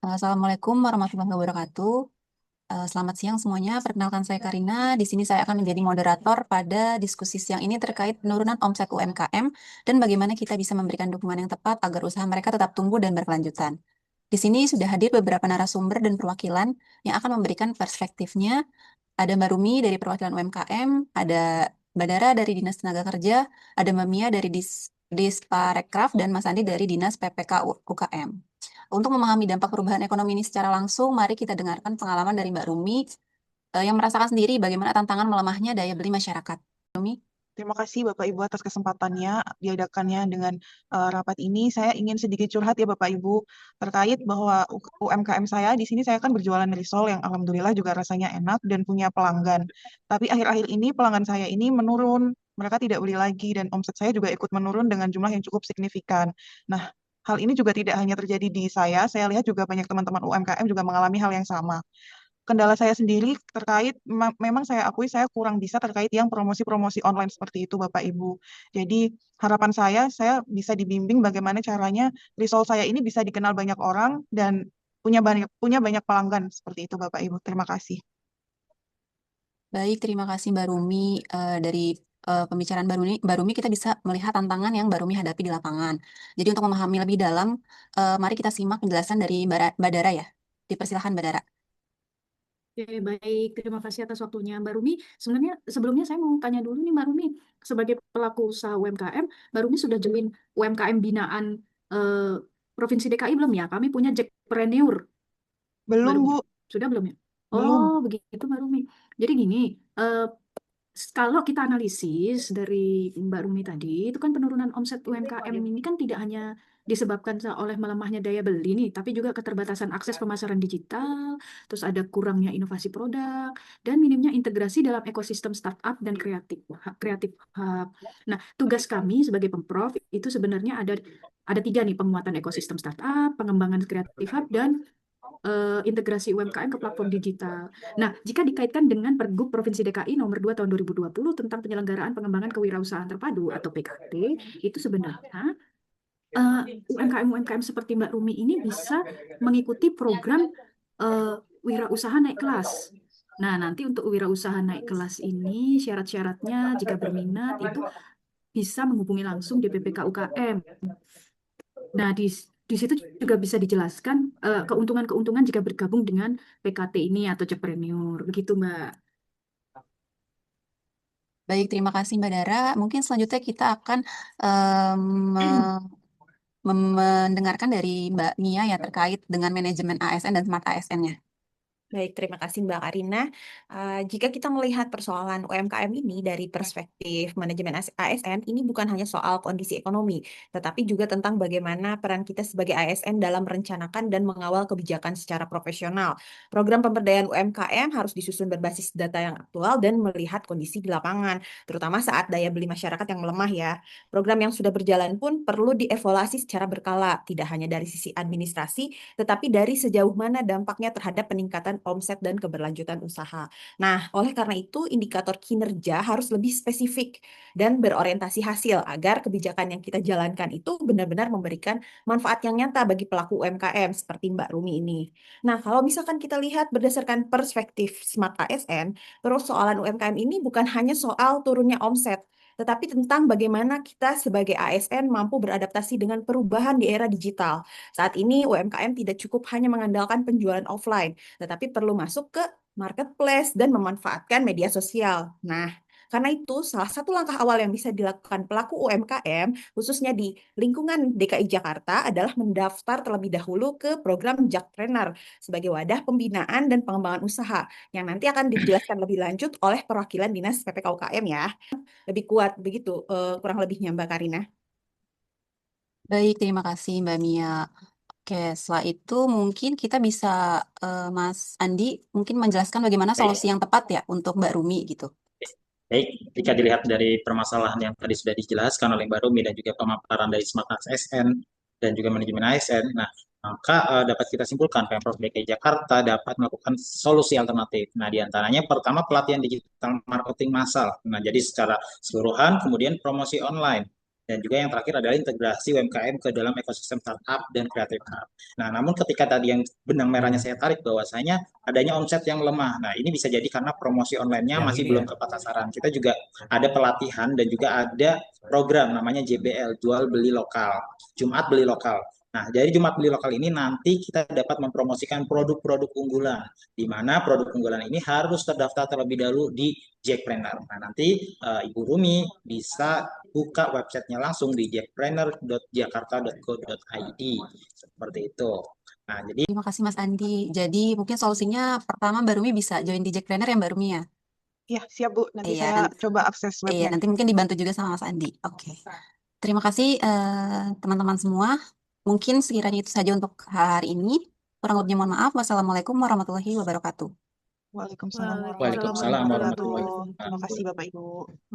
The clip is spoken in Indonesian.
Assalamualaikum warahmatullahi wabarakatuh. Selamat siang semuanya. Perkenalkan saya Karina. Di sini saya akan menjadi moderator pada diskusi siang ini terkait penurunan omset UMKM dan bagaimana kita bisa memberikan dukungan yang tepat agar usaha mereka tetap tumbuh dan berkelanjutan. Di sini sudah hadir beberapa narasumber dan perwakilan yang akan memberikan perspektifnya. Ada Mbak Rumi dari perwakilan UMKM, ada Mbak Dara dari Dinas Tenaga Kerja, ada Mbak Mia dari Disparekraf, dan Mas Andi dari Dinas PPK UKM. Untuk memahami dampak perubahan ekonomi ini secara langsung, mari kita dengarkan pengalaman dari Mbak Rumi yang merasakan sendiri bagaimana tantangan melemahnya daya beli masyarakat. Rumi? Terima kasih Bapak Ibu atas kesempatannya diadakannya dengan rapat ini. Saya ingin sedikit curhat ya Bapak Ibu terkait bahwa UMKM saya di sini saya kan berjualan risol yang alhamdulillah juga rasanya enak dan punya pelanggan. Tapi akhir-akhir ini pelanggan saya ini menurun. Mereka tidak beli lagi dan omset saya juga ikut menurun dengan jumlah yang cukup signifikan. Nah, hal ini juga tidak hanya terjadi di saya lihat juga banyak teman-teman UMKM juga mengalami hal yang sama. Kendala saya sendiri terkait memang saya akui saya kurang bisa terkait yang promosi-promosi online seperti itu Bapak Ibu. Jadi harapan saya bisa dibimbing bagaimana caranya risol saya ini bisa dikenal banyak orang dan punya banyak pelanggan seperti itu Bapak Ibu. Terima kasih. Baik, terima kasih Mbak Rumi. Dari pembicaraan Mbak Rumi kita bisa melihat tantangan yang Mbak Rumi hadapi di lapangan. Jadi untuk memahami lebih dalam, mari kita simak penjelasan dari Mbak Dara ya. Dipersilakan Mbak Dara. Oke, baik. Terima kasih atas waktunya, Mbak Rumi. Sebenarnya sebelumnya saya mau tanya dulu nih, Mbak Rumi. Sebagai pelaku usaha UMKM, Mbak Rumi sudah join UMKM binaan eh, Provinsi DKI belum ya? Kami punya Jackpreneur, Mbak Belum Rumi. Bu, Sudah belum ya? Oh, belum. begitu, Mbak Rumi. Jadi gini, eh, kalau kita analisis dari Mbak Rumi tadi, itu kan penurunan omset UMKM ini kan tidak hanya disebabkan oleh melemahnya daya beli nih, tapi juga keterbatasan akses pemasaran digital, terus ada kurangnya inovasi produk, dan minimnya integrasi dalam ekosistem startup dan kreatif hub. Nah, tugas kami sebagai Pemprov itu sebenarnya ada tiga nih: penguatan ekosistem startup, pengembangan kreatif hub, dan integrasi UMKM ke platform digital. Nah, jika dikaitkan dengan Pergub Provinsi DKI nomor 2 tahun 2020 tentang penyelenggaraan pengembangan kewirausahaan terpadu atau PKT, itu sebenarnya UMKM-UMKM seperti Mbak Rumi ini bisa mengikuti program wirausaha naik kelas. Nah, nanti untuk wirausaha naik kelas ini syarat-syaratnya jika berminat itu bisa menghubungi langsung DPPK UKM. Nah, di situ juga bisa dijelaskan keuntungan-keuntungan jika bergabung dengan PKT ini atau Jackpreneur. Begitu, Mbak. Baik, terima kasih Mbak Dara. Mungkin selanjutnya kita akan em, me- mendengarkan dari Mbak Mia ya terkait dengan manajemen ASN dan Smart ASN-nya. Baik, terima kasih Mbak Karina. Jika kita melihat persoalan UMKM ini dari perspektif manajemen ASN, ini bukan hanya soal kondisi ekonomi, tetapi juga tentang bagaimana peran kita sebagai ASN dalam merencanakan dan mengawal kebijakan secara profesional. Program pemberdayaan UMKM harus disusun berbasis data yang aktual dan melihat kondisi di lapangan, terutama saat daya beli masyarakat yang melemah ya. Program yang sudah berjalan pun perlu dievaluasi secara berkala, tidak hanya dari sisi administrasi, tetapi dari sejauh mana dampaknya terhadap peningkatan omset dan keberlanjutan usaha. Nah, oleh karena itu, indikator kinerja harus lebih spesifik dan berorientasi hasil agar kebijakan yang kita jalankan itu benar-benar memberikan manfaat yang nyata bagi pelaku UMKM seperti Mbak Rumi ini. Nah, kalau misalkan kita lihat berdasarkan perspektif Smart ASN, persoalan UMKM ini bukan hanya soal turunnya omset, tetapi tentang bagaimana kita sebagai ASN mampu beradaptasi dengan perubahan di era digital. Saat ini UMKM tidak cukup hanya mengandalkan penjualan offline, tetapi perlu masuk ke marketplace dan memanfaatkan media sosial. Nah, karena itu, salah satu langkah awal yang bisa dilakukan pelaku UMKM, khususnya di lingkungan DKI Jakarta, adalah mendaftar terlebih dahulu ke program Jakpreneur sebagai wadah pembinaan dan pengembangan usaha, yang nanti akan dijelaskan lebih lanjut oleh perwakilan Dinas PPK UKM ya. Lebih kuat, begitu kurang lebihnya Mbak Karina. Baik, terima kasih Mbak Mia. Oke, setelah itu mungkin kita bisa Mas Andi mungkin menjelaskan bagaimana solusi Baik, yang tepat ya untuk Mbak Rumi gitu. baik. Jika dilihat dari permasalahan yang tadi sudah dijelaskan oleh Mbak Rumi dan juga pemaparan dari Smart ASN dan juga manajemen ASN, nah maka dapat kita simpulkan Pemprov DKI Jakarta dapat melakukan solusi alternatif. Nah, diantaranya pertama pelatihan digital marketing massal. Nah, jadi secara keseluruhan, kemudian promosi online. Dan juga yang terakhir adalah integrasi UMKM ke dalam ekosistem startup dan creative hub. Nah, namun ketika tadi yang benang merahnya saya tarik bahwasanya adanya omset yang lemah. Nah, ini bisa jadi karena promosi online-nya Yang masih ini belum ya. tepat sasaran. Kita juga ada pelatihan dan juga ada program namanya JBL, jual beli lokal, Jumat beli lokal. Nah, dari Jumat beli lokal ini nanti kita dapat mempromosikan produk-produk unggulan, di mana produk unggulan ini harus terdaftar terlebih dahulu di Jackpreneur. Nah, nanti Ibu Rumi bisa buka websitenya langsung di jackpreneur.jakarta.co.id seperti itu. Nah, jadi Terima kasih Mas Andi. Jadi mungkin solusinya pertama Mbak Rumi bisa join di Jackpreneur ya Mbak Rumi ya? Ya, siap Bu. Nanti Iya, saya nanti, coba akses iya, webnya. nanti mungkin dibantu juga sama Mas Andi. Oke. Terima kasih teman-teman semua. Mungkin sekiranya itu saja untuk hari ini. Kurang lebihnya mohon maaf. Wassalamualaikum warahmatullahi wabarakatuh. Waalaikumsalam Waalaikumsalam Waalaikumsalam warahmatullahi warahmatullahi wabarakatuh. Terima kasih wabarakatuh. Bapak Ibu.